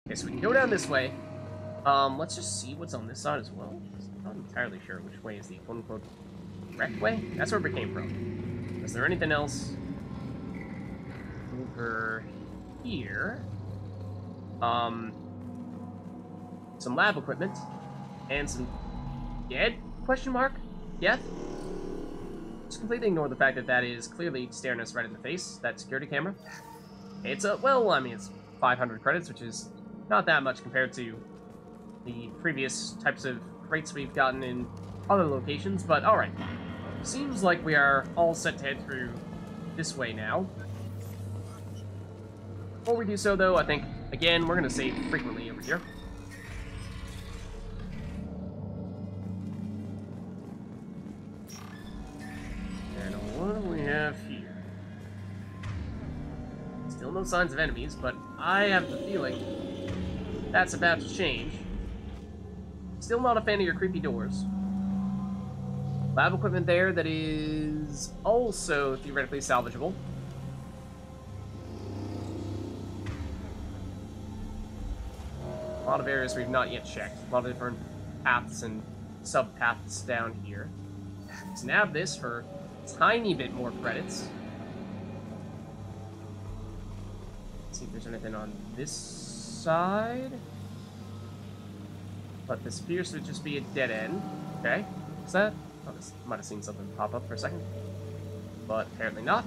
Okay, so we can go down this way. Let's just see what's on this side as well. I'm not entirely sure which way is the quote-unquote correct way. That's where we came from. Is there anything else over here? Some lab equipment and some dead question mark? Death? Just completely ignore the fact that that is clearly staring us right in the face, that security camera. It's well, I mean, it's 500 credits, which is not that much compared to the previous types of crates we've gotten in other locations, but alright. Seems like we are all set to head through this way now. Before we do so, though, I think, again, we're going to save frequently over here. And what do we have here? Still no signs of enemies, but I have the feeling that's about to change. Still not a fan of your creepy doors. Lab equipment there that is also theoretically salvageable. A lot of areas we've not yet checked. A lot of different paths and sub-paths down here. Let's nab this for a tiny bit more credits. Let's see if there's anything on this side. But this appears to just be a dead end. Okay. What's that? Oh, this might have seen something pop up for a second. But apparently not.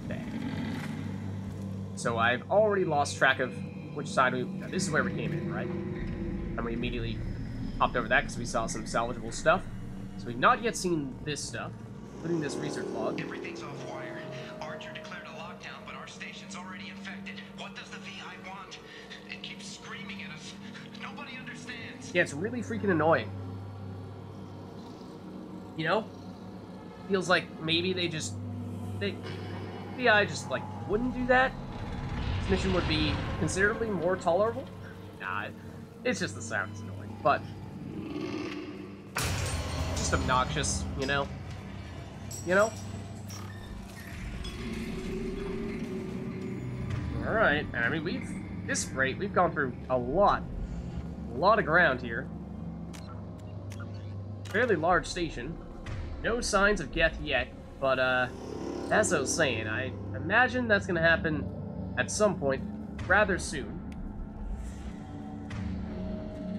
Okay. So I've already lost track of which side we... Now, this is where we came in, right? And we immediately hopped over that because we saw some salvageable stuff. So we've not yet seen this stuff, including this research log. Everything's off wire. Archer declared a lockdown, but our station's already infected. What does the VI want? It keeps screaming at us. Nobody understands. Yeah, it's really freaking annoying. You know? Feels like maybe VI just, like, wouldn't do that. This mission would be considerably more tolerable. Nah, it's just the sound is annoying, but just obnoxious, you know? You know? Alright, I mean, this rate, we've gone through a lot of ground here. Fairly large station. No signs of Geth yet, but, as I was saying, I imagine that's gonna happen at some point rather soon.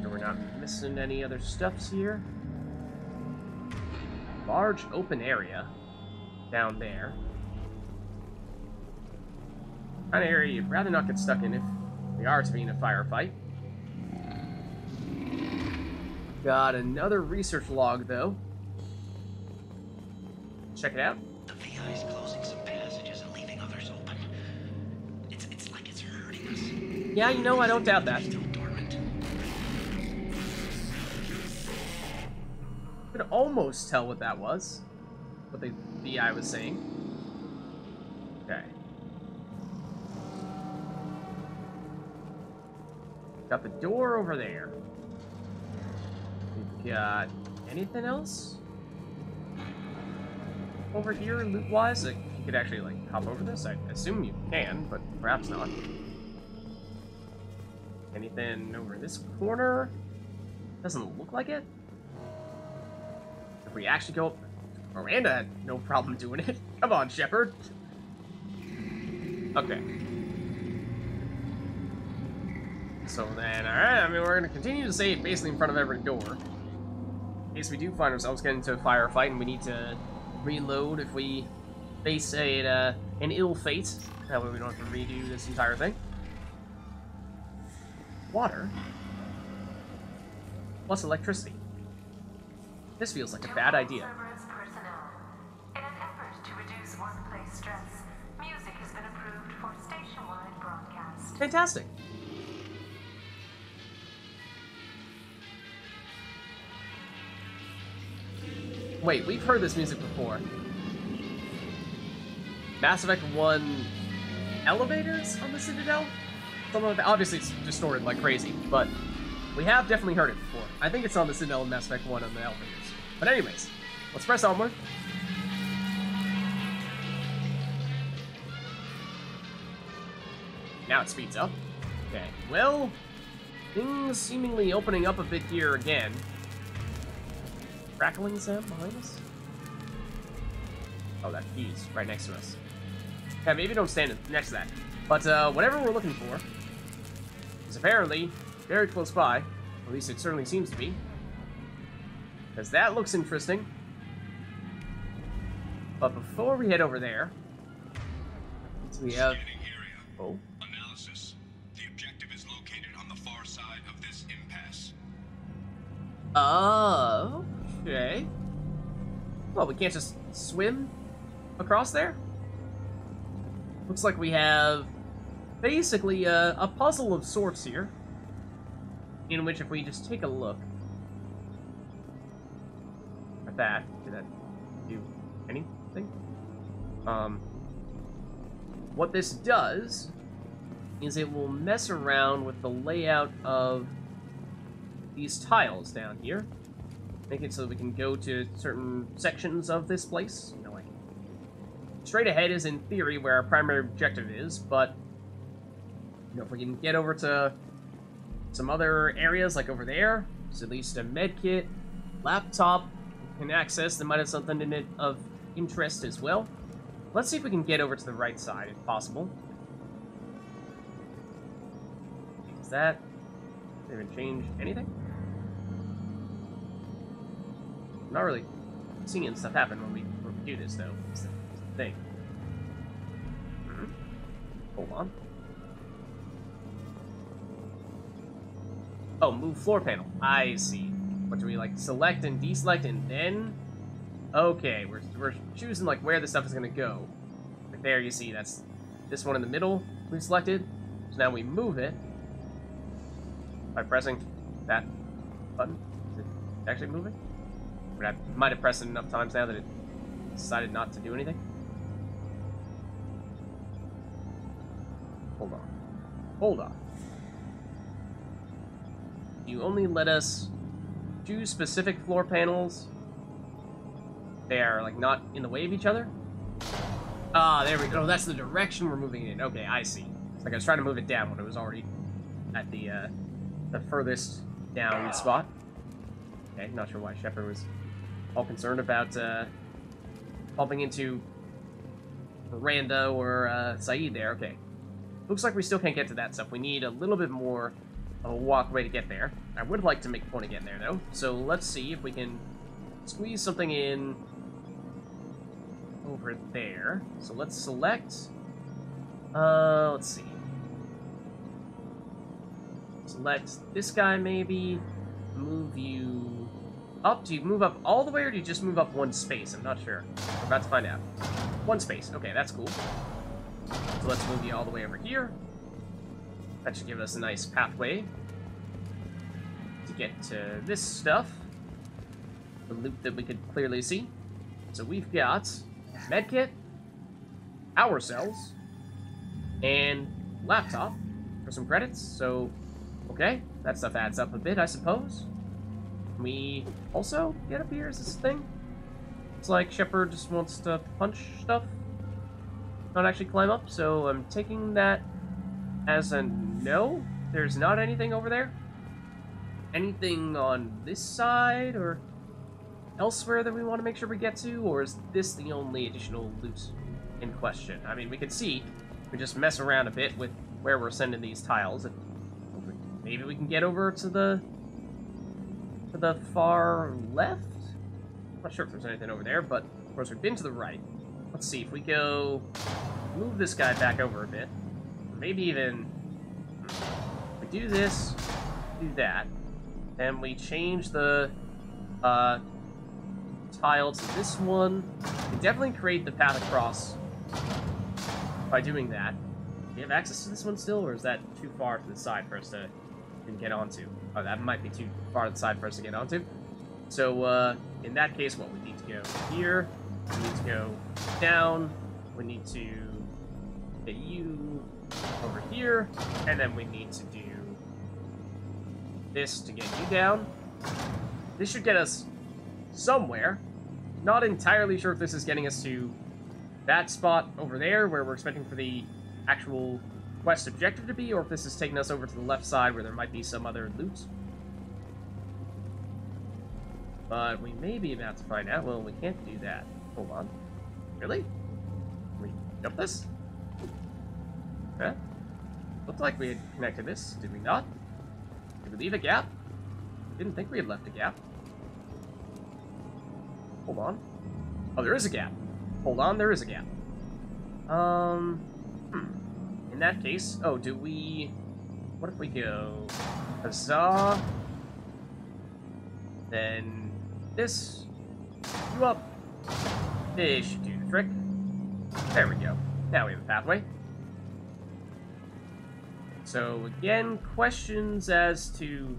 So we're not missing any other stuffs here. Large open area down there. Kind of area you'd rather not get stuck in if we are to be in a firefight. Got another research log, though. Check it out. The VI's closing some passages and leaving others open. It's like it's hurting us. Yeah, you know, I don't doubt that. Still dormant. Could almost tell what that was. What the VI was saying. Okay. Got the door over there. We've got anything else over here loot-wise? Like, you could actually, like, hop over this? I assume you can, but perhaps not. Anything over this corner? Doesn't look like it. If we actually go up... Miranda had no problem doing it. Come on, Shepard. Okay. So then, alright, I mean, we're going to continue to save basically in front of every door. In case we do find ourselves getting into a firefight and we need to reload if we face an ill fate. That way we don't have to redo this entire thing. Water. Plus electricity. This feels like a bad idea. In an effort to reduce workplace stress, music has been approved for station-wide broadcast. Fantastic. Wait, we've heard this music before. Mass Effect 1 elevators on the Citadel? Something like that. Obviously, it's distorted like crazy, but we have definitely heard it before. I think it's on the Citadel in Mass Effect 1 on the elevators. But anyways, let's press onward. now it speeds up. Okay, well, things seemingly opening up a bit here again. Crackling sound behind us? Oh, that key's right next to us. Yeah, maybe don't stand next to that. But whatever we're looking for is apparently very close by. At least it certainly seems to be. Because that looks interesting. But before we head over there, we have... Oh. Analysis. The objective is located on the far side of this impasse. Oh, okay. Well, we can't just swim across there? Looks like we have basically a puzzle of sorts here, in which if we just take a look at that, did that do anything? What this does is it will mess around with the layout of these tiles down here. Make it so that we can go to certain sections of this place. You know, like, straight ahead is in theory where our primary objective is, but, you know, if we can get over to some other areas, like over there, there's at least a med kit, laptop we can access that might have something in it of interest as well. Let's see if we can get over to the right side, if possible. Does that even change anything? I'm not really seeing stuff happen when we do this, though. It's the thing. Hold on. Oh, move floor panel. I see. What do we, like, select and deselect and then... Okay, we're choosing, like, where the stuff is going to go. Like, there, you see, that's this one in the middle we selected. So now we move it by pressing that button. Is it actually moving? I might have pressed it enough times now that it decided not to do anything. Hold on. Hold on. You only let us choose specific floor panels. They are, like, not in the way of each other. Ah, there we go. Oh, that's the direction we're moving in. Okay, I see. It's like I was trying to move it down when it was already at the furthest down spot. Okay, not sure why Shepard was all concerned about bumping into Miranda or Saeed there. Okay. Looks like we still can't get to that stuff. We need a little bit more of a walkway to get there. I would like to make a point of getting there, though. So let's see if we can squeeze something in over there. So let's select... let's see. Select this guy, maybe. Move you up. Do you move up all the way, or do you just move up one space? I'm not sure. We're about to find out. One space. Okay, that's cool. So let's move you all the way over here. That should give us a nice pathway to get to this stuff. The loop that we could clearly see. So we've got medkit, power cells, and laptop for some credits. So, okay, that stuff adds up a bit, I suppose. Can we also get up here? Is this a thing? It's like Shepard just wants to punch stuff, not actually climb up. So I'm taking that as a no. There's not anything over there. Anything on this side or elsewhere that we want to make sure we get to, or is this the only additional loot in question? I mean, we can see, we just mess around a bit with where we're sending these tiles, and maybe we can get over to the far left? I'm not sure if there's anything over there, but of course we've been to the right. Let's see, if we go move this guy back over a bit, or maybe even we do this, do that, and we change the tile to this one. We definitely create the path across by doing that. Do you have access to this one still, or is that too far to the side for us to get onto? Oh, that might be too far to the side for us to get onto. So, in that case, what, we need to go here, we need to go down, we need to get you over here, and then we need to do this to get you down. This should get us somewhere. Not entirely sure if this is getting us to that spot over there where we're expecting for the actual quest objective to be, or if this is taking us over to the left side where there might be some other loot. But we may be about to find out. Well, we can't do that. Hold on. Really? Can we jump this? Huh? Looked like we had connected this. Did we not? Did we leave a gap? Didn't think we had left a gap. Hold on. Oh, there is a gap. Hold on, there is a gap. In that case, oh, do we... What if we go... Huzzah. Then... This... You up. This should do the trick. There we go. Now we have a pathway. So, again, questions as to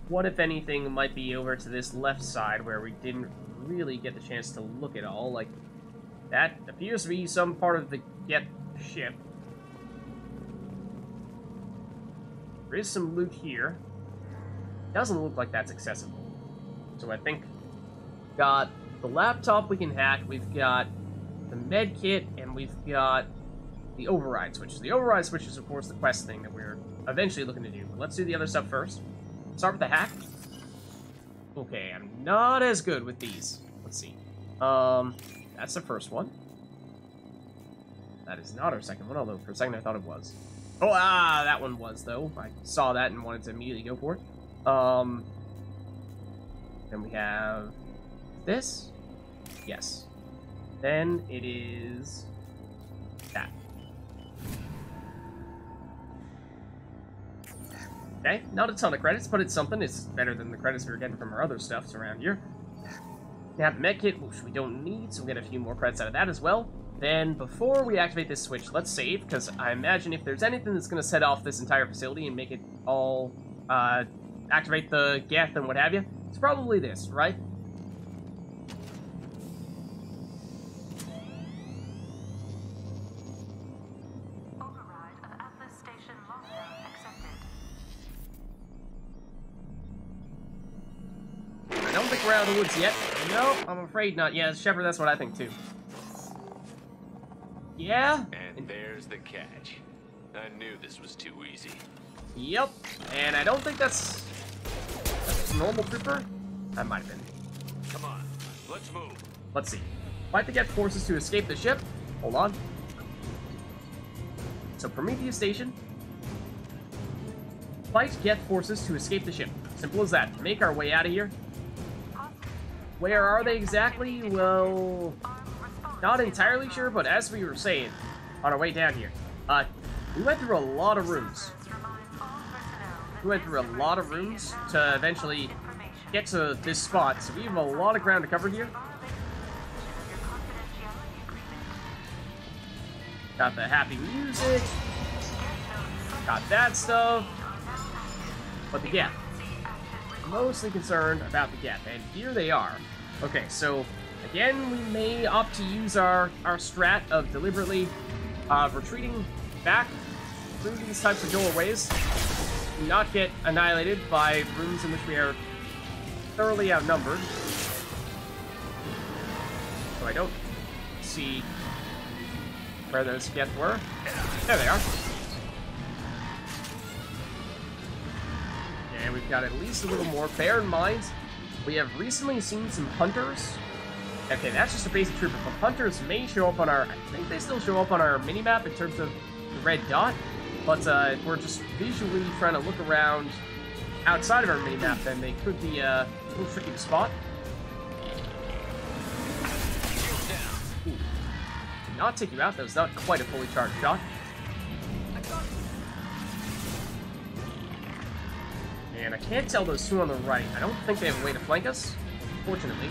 what, if anything, might be over to this left side where we didn't really get the chance to look at all. Like, that appears to be some part of the Get ship. There is some loot here. Doesn't look like that's accessible. So I think we've got the laptop we can hack, we've got the med kit, and we've got the override switches. The override switch is, of course, the quest thing that we're eventually looking to do. But let's do the other stuff first. Start with the hack. Okay, I'm not as good with these. Let's see. That's the first one. That is not our second one, although for a second I thought it was. Oh, that one was, though. I saw that and wanted to immediately go for it. Then we have this. Yes. Then it is that. Okay, not a ton of credits, but it's something. It's better than the credits we were getting from our other stuffs around here. We have the medkit, which we don't need, so we'll get a few more credits out of that as well. Then, before we activate this switch, let's save, because I imagine if there's anything that's going to set off this entire facility and make it all, activate the geth and what have you, it's probably this, right? Override of Atlas Station lockdown accepted. I don't think we're out of the woods yet. No, I'm afraid not. Yeah, Shepard, that's what I think too. Yeah? And there's the catch. I knew this was too easy. Yep. And I don't think that's a normal trooper. I might have been. Come on, let's move. Let's see. Fight the Geth forces to escape the ship. Hold on. So, Prometheus Station. Fight Geth forces to escape the ship. Simple as that. Make our way out of here. Where are they exactly? Well, not entirely sure, but as we were saying on our way down here, we went through a lot of rooms. We went through a lot of rooms to eventually get to this spot, so we have a lot of ground to cover here. Got the happy music. Got that stuff. But the Geth. Mostly concerned about the Geth, and here they are. Okay, so again, we may opt to use our strat of deliberately retreating back through these types of doorways, do not get annihilated by rooms in which we are thoroughly outnumbered. So I don't see where those Geth were. There they are. And we've got at least a little more. Bear in mind, we have recently seen some hunters. Okay, that's just a basic trooper, but hunters may show up on our... I think they still show up on our minimap in terms of the red dot, but if we're just visually trying to look around outside of our minimap, then they could be a little tricky to spot. Ooh. Did not take you out. That was not quite a fully charged shot. And I can't tell those two on the right. I don't think they have a way to flank us, fortunately.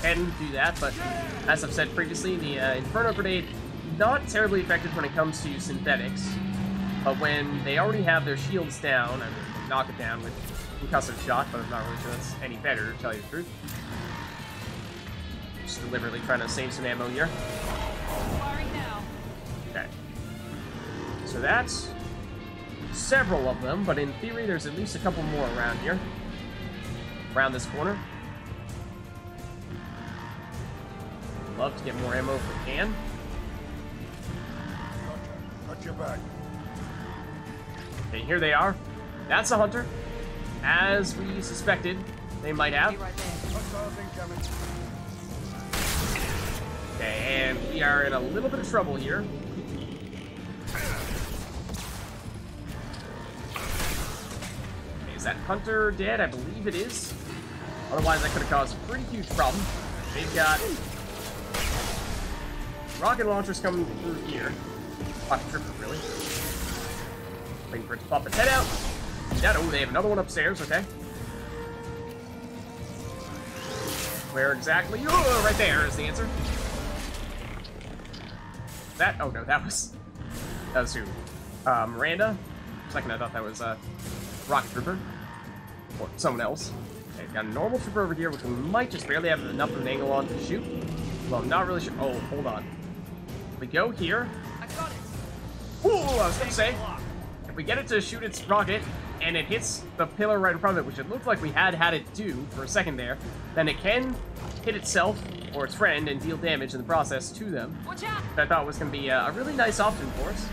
Can do that, but as I've said previously, the Inferno Grenade, not terribly effective when it comes to synthetics, but when they already have their shields down, I mean, knock it down with concussive shot, but I'm not really sure that's any better, to tell you the truth. Just deliberately trying to save some ammo here. Okay. So that's several of them, but in theory there's at least a couple more around here. Around this corner. Love to get more ammo if we can. Got your back. Okay, here they are. That's a hunter. As we suspected, they might have. Hostiles incoming. Okay, and we are in a little bit of trouble here. Okay, is that hunter dead? I believe it is. Otherwise, that could have caused a pretty huge problem. They've got rocket launchers coming through here. Rocket tripper, really. Waiting for it to pop its head out. Oh, they have another one upstairs, okay. Where exactly? Oh, right there is the answer. That? Oh no, that was who? Miranda? For a second I thought that was Rocket Trooper. Or someone else. Okay, got a normal trooper over here, which we might just barely have enough of an angle on to shoot. Well, I'm not really sure. Oh, hold on. If we go here. I got it. Ooh, I was gonna say, if we get it to shoot its rocket and it hits the pillar right in front of it, which it looked like we had it do for a second there, then it can hit itself or its friend and deal damage in the process to them. Watch out! Which I thought was going to be a really nice option for us.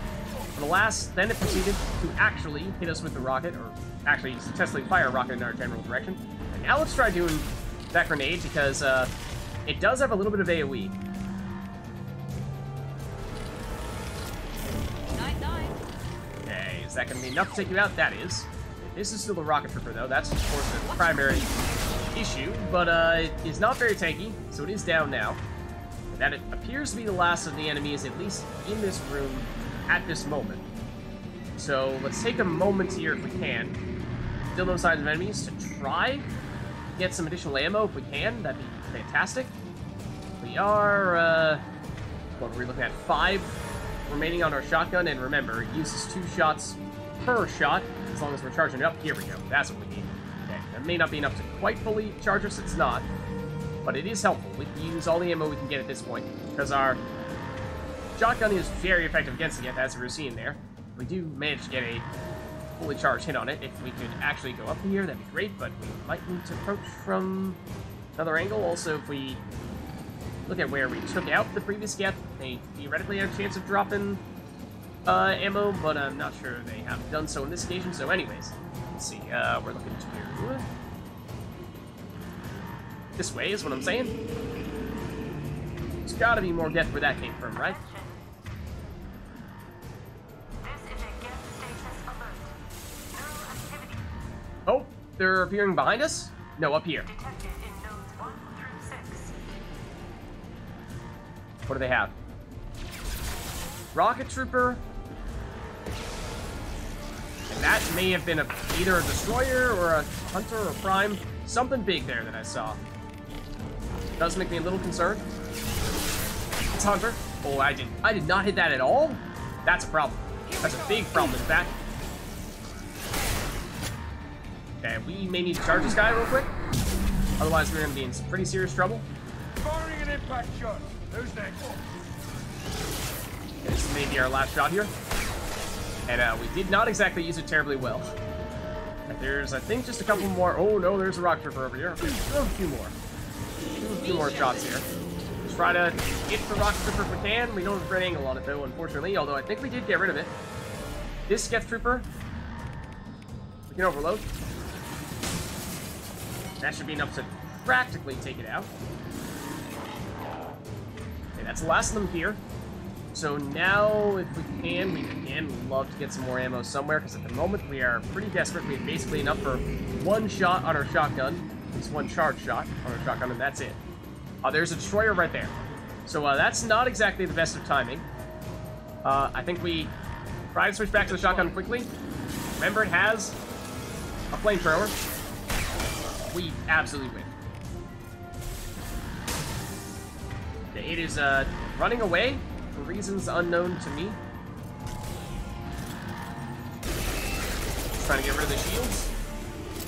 For the last, then it proceeded to actually hit us with the rocket, or actually successfully fire a rocket in our general direction. And now let's try doing that grenade, because it does have a little bit of AoE. 9-9. Okay, is that going to be enough to take you out? That is. This is still the rocket trooper, though. That's, of course, the primary issue, but it is not very tanky, so it is down now. That it appears to be the last of the enemies, at least in this room, at this moment. So let's take a moment here, if we can. Still no signs of enemies, to try to get some additional ammo if we can. That'd be fantastic. We are, what are we looking at? 5 remaining on our shotgun, and remember, it uses 2 shots per shot, as long as we're charging it up. Here we go. That's what we need. Okay, that may not be enough to quite fully charge us, it's not. But it is helpful. We can use all the ammo we can get at this point, because our shotgun is very effective against it, as we were seeing there. We do manage to get a fully charged hit on it. If we could actually go up here, that'd be great, but we might need to approach from another angle. Also, if we look at where we took out the previous gap, they theoretically have a chance of dropping ammo, but I'm not sure they have done so on this occasion. So anyways, let's see, we're looking to this way is what I'm saying. There's gotta be more depth where that came from, right? This is a get status alert. No activity Oh, they're appearing behind us? No, up here. detected in nodes 1 through 6. What do they have? Rocket Trooper. And that may have been either a destroyer or a hunter or prime. Something big there that I saw. Does make me a little concerned. It's hunter. Oh, I did not hit that at all? That's a problem. That's a big problem, in fact. Okay, we may need to charge this guy real quick. Otherwise, we're going to be in some pretty serious trouble. Firing an impact shot. Who's next? Okay, this may be our last shot here. And we did not exactly use it terribly well. There's, I think, just a couple more. Oh, no, there's a rocket trooper over here. A few more. A few more shots here. Let's try to get the rocket trooper if we can. We don't have a great angle on it, though, unfortunately. Although I think we did get rid of it. This Geth trooper, we can overload. That should be enough to practically take it out. Okay, that's the last of them here. So now, if we can, we'd love to get some more ammo somewhere, because at the moment we are pretty desperate. We have basically enough for 1 shot on our shotgun, at least 1 charge shot on our shotgun, and that's it. There's a destroyer right there. So that's not exactly the best of timing. I think we try to switch back to the shotgun quickly. Remember, it has a flamethrower. We absolutely win. It is running away for reasons unknown to me. Just trying to get rid of the shields.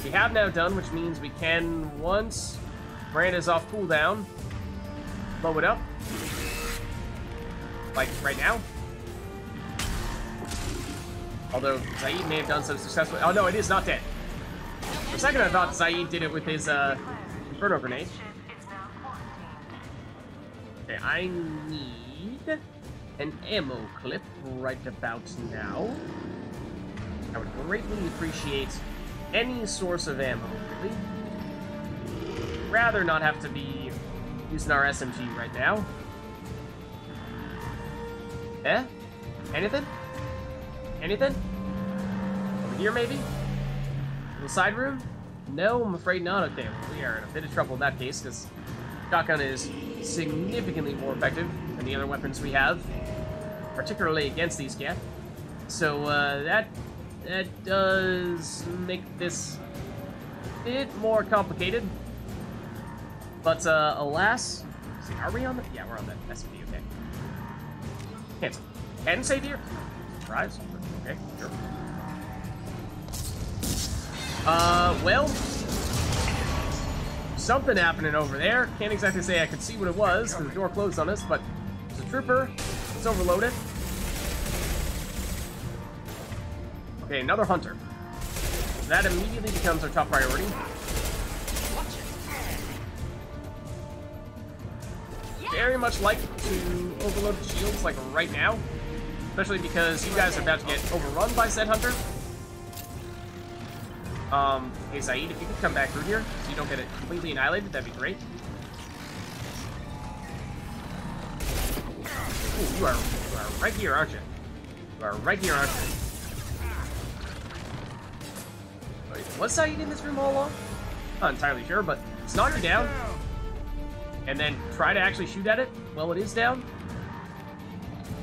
We have now done, which means we can, once Miranda's off cooldown, blow it up. Like right now. Although Zaid may have done so successfully. Oh no, it is not dead. For a second I thought Zaid did it with his Inferno grenade. Ship is now quarantined. Okay, I need an ammo clip right about now. I would greatly appreciate any source of ammo, really. Rather not have to be using our SMG right now. Eh? Anything? Anything? Over here, maybe? In the side room? No, I'm afraid not. Okay, we are in a bit of trouble in that case, because shotgun is significantly more effective than the other weapons we have, particularly against these cat. So, that does make this a bit more complicated. But, alas... See, are we on the... Yeah, we're on the SMG, okay. Cancel. Can save here? Surprise. Okay, sure. Well... Something happening over there. Can't exactly say I could see what it was, because the door closed on us, but there's a trooper. It's overloaded. Okay, another hunter. That immediately becomes our top priority. Very much like to overload the shields, like right now. Especially because you guys are about to get overrun by said hunter. Hey Saeed, if you could come back through here, so you don't get it completely annihilated, that'd be great. Ooh, you are right here, aren't you? You are right here, aren't you? Wait, was Saeed in this room all along? Not entirely sure, but let's knock it down. And then try to actually shoot at it while it is down.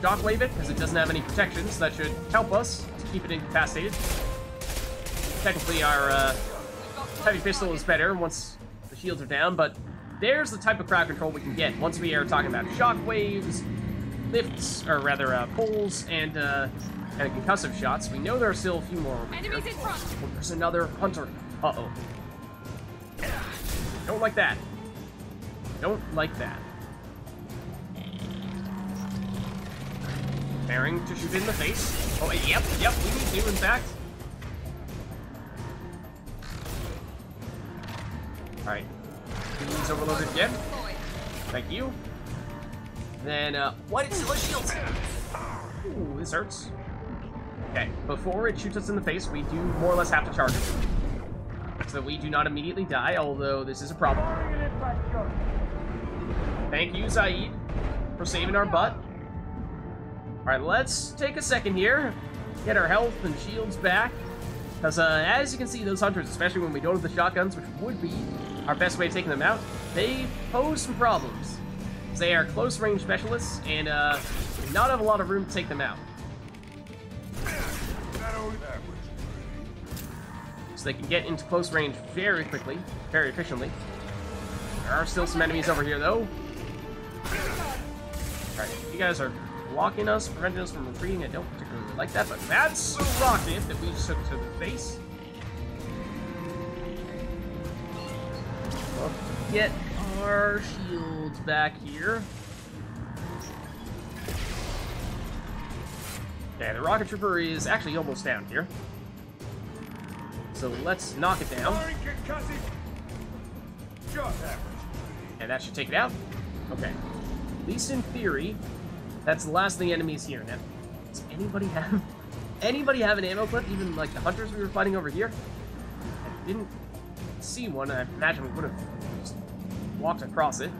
Shockwave it, because it doesn't have any protection, so that should help us to keep it incapacitated. Technically, our heavy pistol is better once the shields are down, but there's the type of crowd control we can get once we are talking about shockwaves, lifts, or rather, pulls, and concussive shots. We know there are still a few more over here. Enemies in front. Oh, there's another hunter. Uh-oh. Don't like that. Don't like that. Preparing to shoot in the face. Oh, yep, we need to, in fact. Alright. He's overloaded again. Thank you. Then, what is the shield? Ooh, this hurts. Okay, before it shoots us in the face, we do more or less have to charge it. So that we do not immediately die, although this is a problem. Thank you, Zaid, for saving our butt. Alright, let's take a second here. Get our health and shields back. Because, as you can see, those hunters, especially when we don't have the shotguns, which would be our best way of taking them out, they pose some problems. They are close-range specialists, and, not have a lot of room to take them out. So they can get into close range very quickly, very efficiently. There are still some enemies over here, though. Alright, you guys are blocking us, preventing us from retreating. I don't particularly like that, but that's a rocket that we just took to the face. Let's get our shields back here. Okay, the rocket trooper is actually almost down here. So let's knock it down. And that should take it out. Okay. At least in theory, that's the last of the enemies here. Now, does anybody have an ammo clip? Even like the hunters we were fighting over here? I didn't see one. I imagine we would have just walked across it.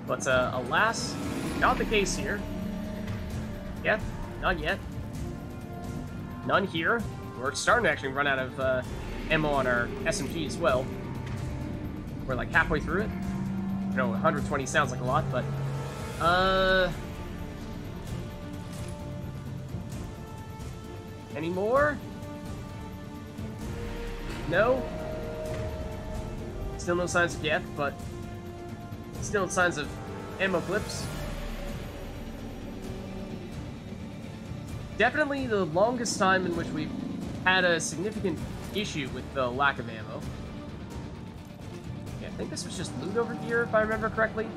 But alas, not the case here. Yep, not yet. None here. We're starting to actually run out of ammo on our SMG as well. We're like halfway through it. You know, 120 sounds like a lot, but any more? No? Still no signs of death, but still signs of ammo clips. Definitely the longest time in which we've had a significant issue with the lack of ammo. Yeah, I think this was just loot over here, if I remember correctly.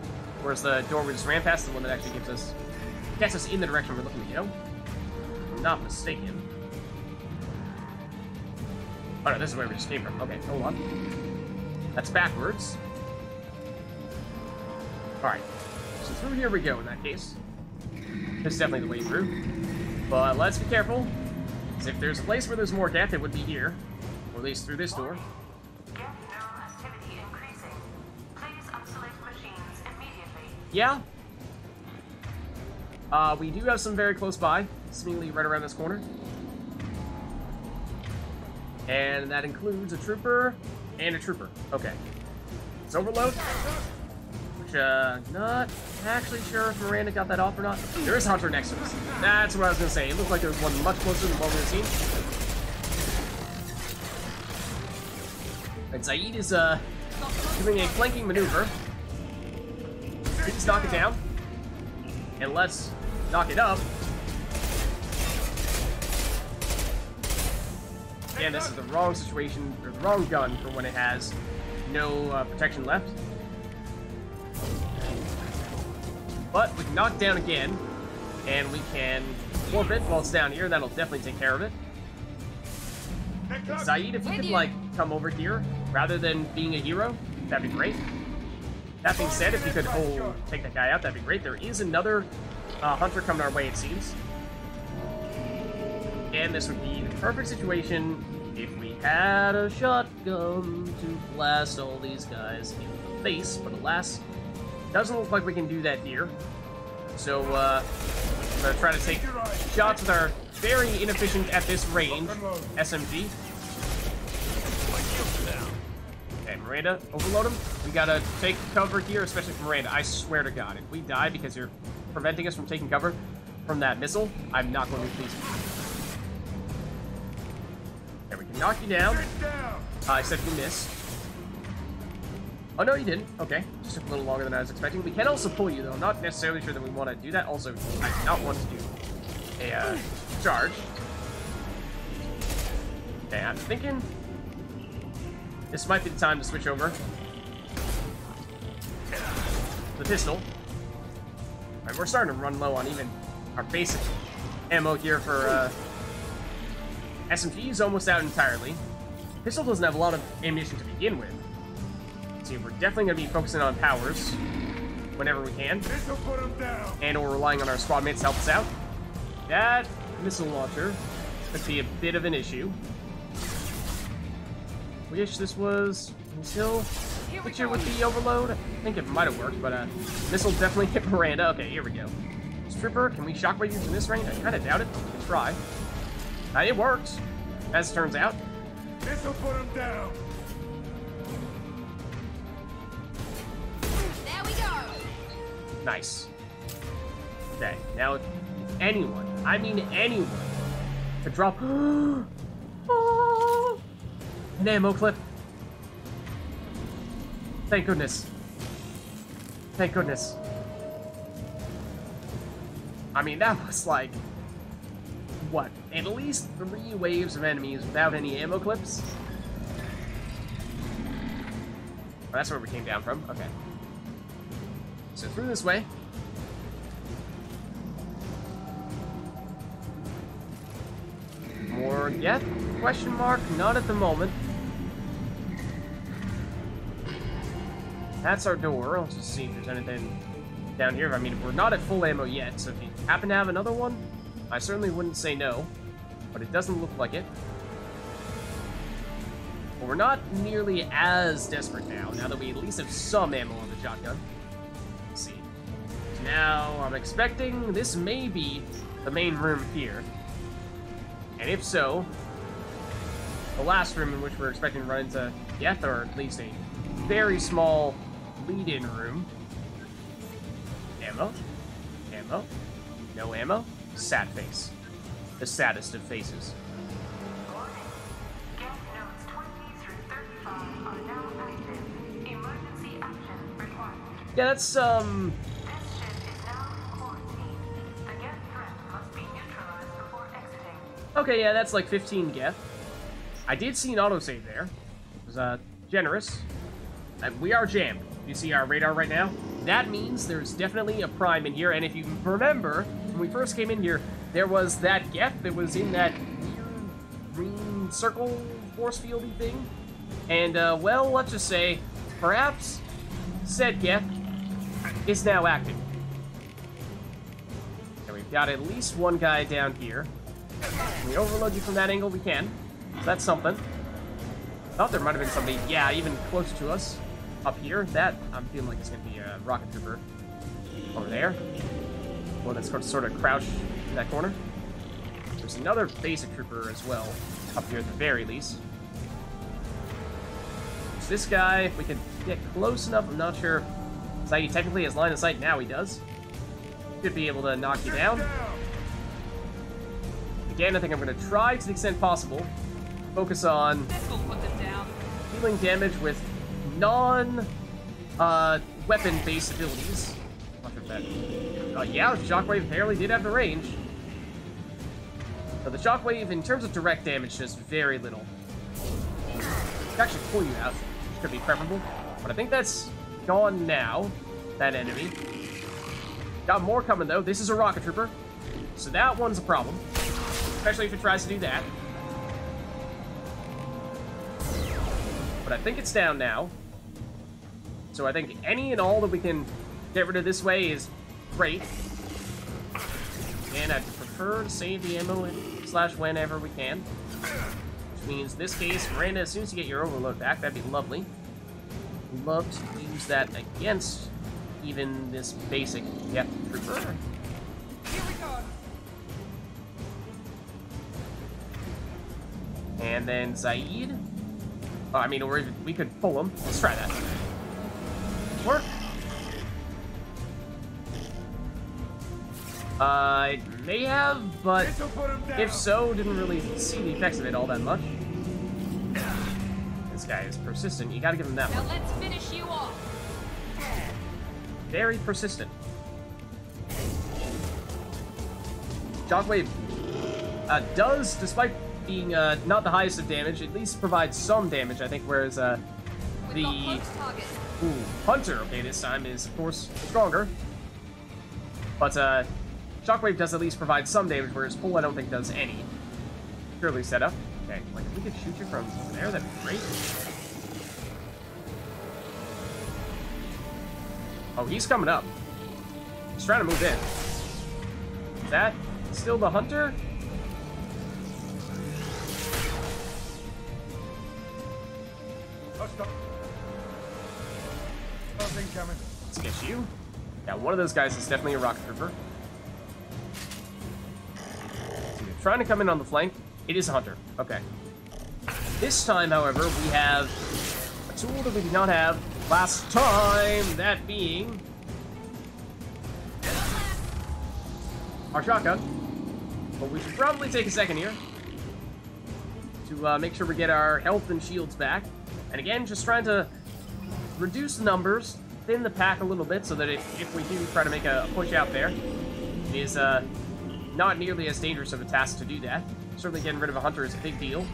Whereas the door we just ran past, the one that actually gets us in the direction we're looking to go. If I'm not mistaken. Oh no, this is where we just came from. Okay, hold on. That's backwards. Alright. So through here we go in that case. This is definitely the way through. But let's be careful. Because if there's a place where there's more death, it would be here. Or at least through this door. Get known activity increasing. Please isolate machines immediately. Yeah. We do have some very close by. Seemingly right around this corner. And that includes a trooper and a trooper. Okay. It's overload. Which, not actually sure if Miranda got that off or not. There is a Hunter next to us. That's what I was gonna say. It looked like there was one much closer than what we had seen. And Zaid is, doing a flanking maneuver. Please knock it down. And let's knock it up. Again, this is the wrong situation, or the wrong gun for when it has no protection left. But we can knock it down again, and we can warp it while it's down here, and that'll definitely take care of it. Zaid, if you could, like, come over here, rather than being a hero, that'd be great. That being said, if you could take that guy out, that'd be great. There is another Hunter coming our way, it seems. And this would be the perfect situation if we had a shotgun to blast all these guys in the face, but alas, doesn't look like we can do that here. So, I'm gonna try to take shots with our very inefficient at this range SMG. Okay, Miranda, overload him. We gotta take cover here, especially from Miranda. I swear to God, if we die because you're preventing us from taking cover from that missile, I'm not going to be pleased with you. There, we can knock you down. Except you missed. Oh, no, you didn't. Okay. Just took a little longer than I was expecting. We can also pull you, though. I'm not necessarily sure that we want to do that. Also, I do not want to do a charge. Okay, I'm thinking this might be the time to switch over the pistol. Alright, we're starting to run low on even our basic ammo here for SMG is almost out entirely. Pistol doesn't have a lot of ammunition to begin with. So we're definitely going to be focusing on powers whenever we can. And we're relying on our squad mates to help us out. That missile launcher could be a bit of an issue. Wish this was still picture with the overload. I think it might have worked, but missile definitely hit Miranda. Okay, here we go. Stripper, can we shockwave you from this range? I kind of doubt it. We can try. It works, as it turns out. This'll put him down. There we go. Nice. Okay, now if anyone, I mean anyone, could drop an ammo clip. Thank goodness. Thank goodness. I mean, that was like, what, at least 3 waves of enemies without any ammo clips? Oh, that's where we came down from. Okay. So through this way. More yet? Question mark? Not at the moment. That's our door. Let's just see if there's anything down here. I mean, we're not at full ammo yet, so if you happen to have another one, I certainly wouldn't say no, but it doesn't look like it. But we're not nearly as desperate now that we at least have some ammo on the shotgun. Let's see. So now, I'm expecting this may be the main room here. And if so, the last room in which we're expecting to run into death, or at least a very small lead-in room. Ammo. Ammo. No ammo. Sad face. The saddest of faces. Warning. Gas nodes 20 through 35 are now active. Emergency action required. Yeah, that's, This ship is now in quarantine. The Geth threat must be neutralized before exiting. Okay, yeah, that's like 15 Geth. I did see an autosave there. It was, generous. And we are jammed. You see our radar right now? That means there's definitely a prime in here, and if you remember, when we first came in here, there was that Geth that was in that weird green circle force fieldy thing. And, well, let's just say, perhaps said Geth is now active. And we got at least one guy down here. Can we overload you from that angle? We can. So that's something. Thought there might have been somebody, yeah, even closer to us. Up here. That, I'm feeling like it's going to be a rocket trooper. Over there. One that's sort of crouched in that corner. There's another basic trooper as well. Up here at the very least. There's this guy, if we could get close enough, I'm not sure. He technically has line of sight now, he does. Should be able to knock you down. Again, I think I'm going to try to the extent possible. Focus on dealing damage with non-weapon-based abilities. Not sure if that... yeah, Shockwave apparently did have the range. So the Shockwave, in terms of direct damage, does very little. It can actually pull you out, which could be preferable. But I think that's gone now, that enemy. Got more coming, though. This is a rocket trooper. So that one's a problem. Especially if it tries to do that. But I think it's down now. So I think any and all that we can get rid of this way is great. And I'd prefer to save the ammo / whenever we can. Which means, in this case, Miranda, as soon as you get your overload back, that'd be lovely. Love to use that against even this basic trooper. Here we go. And then Zaid. Oh, I mean, or even, we could pull him. Let's try that. Work. It may have, but if so, didn't really see the effects of it all that much. This guy is persistent. You gotta give him that one. Now let's finish you off. Very persistent. Shockwave does, despite being not the highest of damage, at least provides some damage, I think, whereas the Hunter, okay, this time is, of course, stronger. But Shockwave does at least provide some damage, whereas Pull I don't think does any. Purely set up. Okay, like if we could shoot you from there, that'd be great. Oh, he's coming up. He's trying to move in. Is that still the Hunter? Let's get you. Yeah, one of those guys is definitely a rocket trooper. So you're trying to come in on the flank. It is a Hunter. Okay. This time, however, we have a tool that we did not have last time, that being our shotgun. But we should probably take a second here to make sure we get our health and shields back. And again, just trying to reduce the numbers, thin the pack a little bit, so that if we do try to make a push out there, it is not nearly as dangerous of a task to do that. Certainly getting rid of a Hunter is a big deal.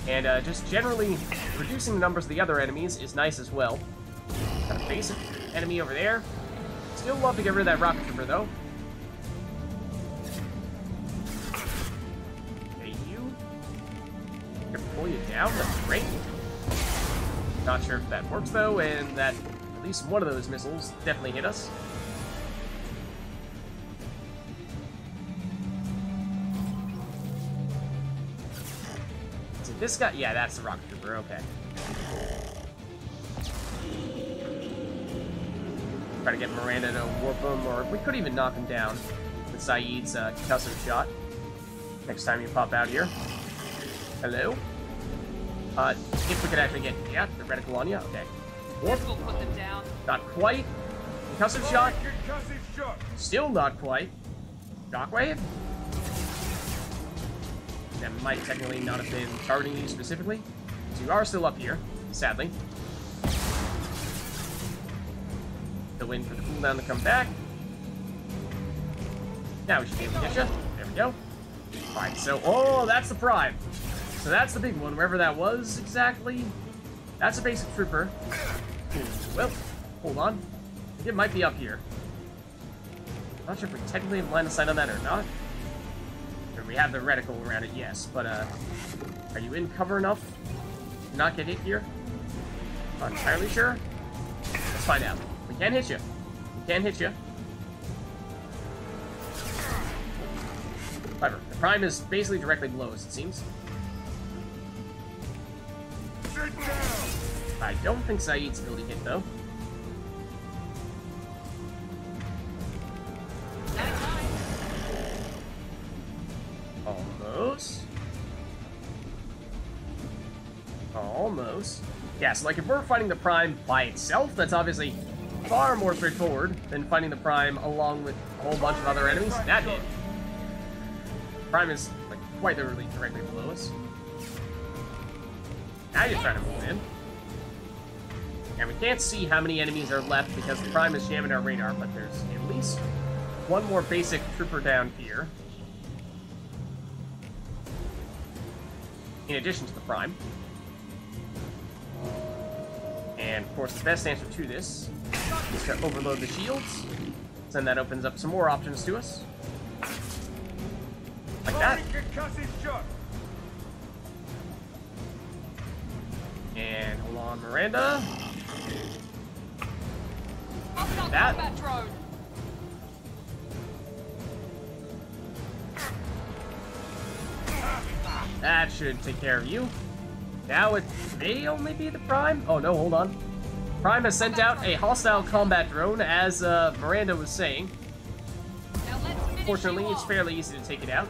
And just generally reducing the numbers of the other enemies is nice as well. Got a basic enemy over there. Still love to get rid of that rocket trooper, though. Okay, you can pull you down. That's great. Not sure if that works, though, and that at least one of those missiles definitely hit us. So this guy, yeah, that's the rocket trooper, okay. Try to get Miranda to warp him, or we could even knock him down with Saeed's concussive shot. Next time you pop out here. Hello? If we could actually get, yeah, the reticle on you, okay. Warp. We'll put them down. Not quite. Concussive shot. Still not quite. Shockwave. That might technically not have been targeting you specifically. So you are still up here, sadly. Still waiting for the cooldown to come back. Now we should be able to get you. There we go. Alright, so, oh, that's the prime. So that's the big one, wherever that was exactly. That's a basic trooper. Well, hold on. I think it might be up here. Not sure if we technically have line of sight on that or not. Or we have the reticle around it, yes. But, are you in cover enough to not get hit here? Not entirely sure. Let's find out. We can hit you. We can hit you. However, the Prime is basically directly below us, it seems. Sit down! I don't think Saeed's ability hit, though. Almost. Almost. Yeah, so like if we're fighting the Prime by itself, that's obviously far more straightforward than fighting the Prime along with a whole bunch of other enemies. That hit. Prime is like quite literally directly below us. Now you're trying to move in. And we can't see how many enemies are left because the Prime is jamming our radar, but there's at least one more basic trooper down here. In addition to the Prime. And of course the best answer to this is to overload the shields. Then that opens up some more options to us. Like that. And hold on, Miranda. That. That should take care of you. Now it may only be the Prime. Oh no, hold on. Prime has sent out a hostile combat drone, as Miranda was saying. Fortunately, it's fairly easy to take it out.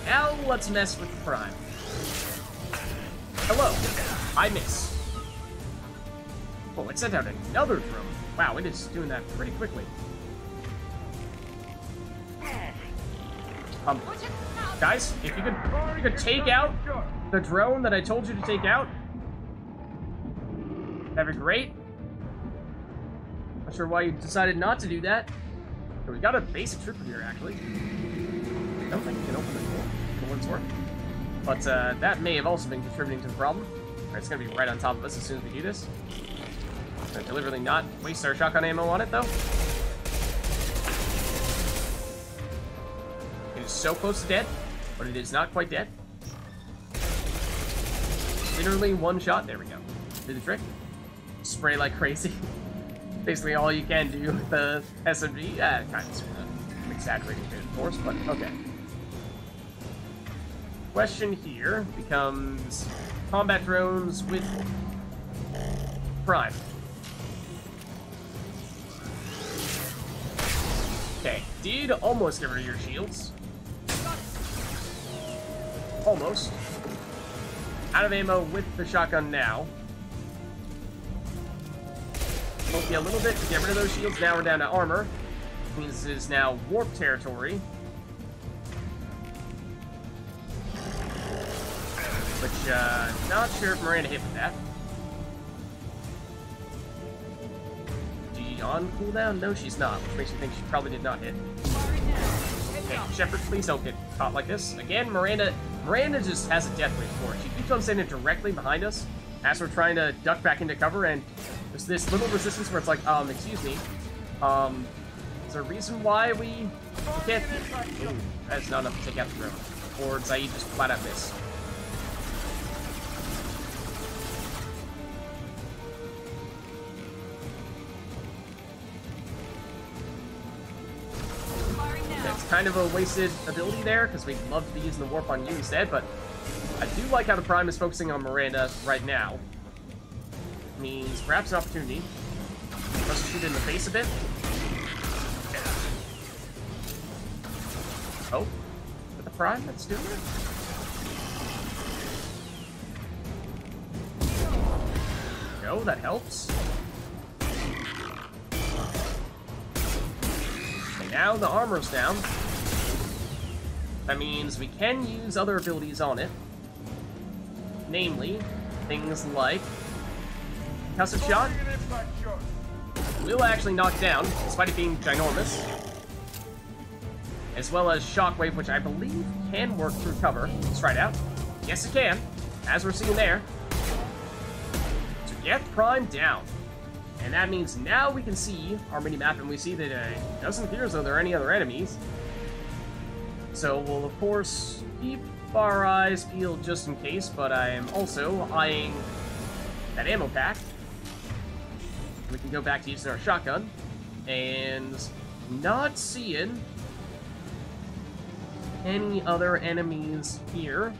Now let's mess with the Prime. Hello. I miss. Oh, it sent out another drone. Wow, it is doing that pretty quickly. Guys, if you could take out the drone that I told you to take out, that'd be great. Not sure why you decided not to do that. So we got a basic trooper here, actually. I don't think you can open the door for what it's worth. But that may have also been contributing to the problem. Alright, it's gonna be right on top of us as soon as we do this. Gonna deliberately not waste our shotgun ammo on it, though. It is so close to dead, but it is not quite dead. Literally one shot. There we go. Do the trick. Spray like crazy. Basically all you can do with the SMG. Yeah, kind of exaggerating a bit, of course, but okay. Question here becomes combat drones with Prime. Okay, did almost get rid of your shields. Almost. Out of ammo with the shotgun now. Mostly a little bit to get rid of those shields. Now we're down to armor. Which means this is now warp territory. Which, not sure if Miranda hit with that. G on cooldown? No, she's not, which makes me think she probably did not hit. Okay, Shepard, please don't get caught like this. Again, Miranda just has a death wish for it. She keeps on standing directly behind us as we're trying to duck back into cover, and there's this little resistance where it's like, excuse me, is there a reason why we can't? Ooh, that is not enough to take out the drone. Or Zaid just flat out miss. It's kind of a wasted ability there, because we'd love to be using the warp on you instead, but I do like how the Prime is focusing on Miranda right now. Means perhaps an opportunity for us to shoot in the face a bit. Oh, with the Prime that's doing it? No, that helps. Okay, now the armor's down. That means we can use other abilities on it. Namely, things like Concussive Shot will actually knock down, despite it being ginormous. As well as Shockwave, which I believe can work through cover. Let's try it out. Yes, it can, as we're seeing there. To get Prime down. And that means now we can see our mini-map, and we see that it doesn't appear as though there are any other enemies. So we'll, of course, keep our eyes peeled just in case, but I am also eyeing that ammo pack. We can go back to using our shotgun, and not seeing any other enemies here,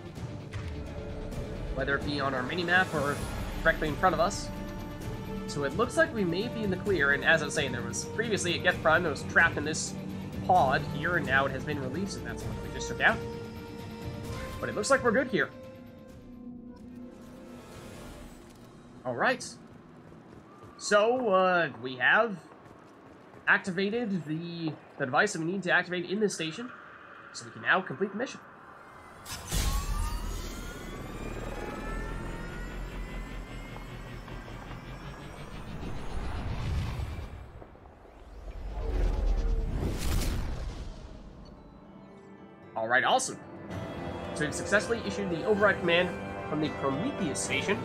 whether it be on our mini-map or directly in front of us. So it looks like we may be in the clear, and as I was saying, there was previously a Get Prime that was trapped in this pod here, and now it has been released, and that's what we just took out. But it looks like we're good here. Alright. So, we have activated the device that we need to activate in this station, so we can now complete the mission. Alright, awesome. So we've successfully issued the override command from the Prometheus station.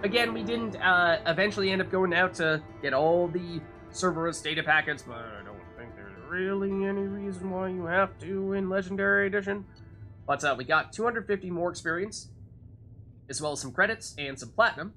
Again, we didn't eventually end up going out to get all the Cerberus data packets, but I don't think there's really any reason why you have to in Legendary Edition. But we got 250 more experience, as well as some credits and some platinum.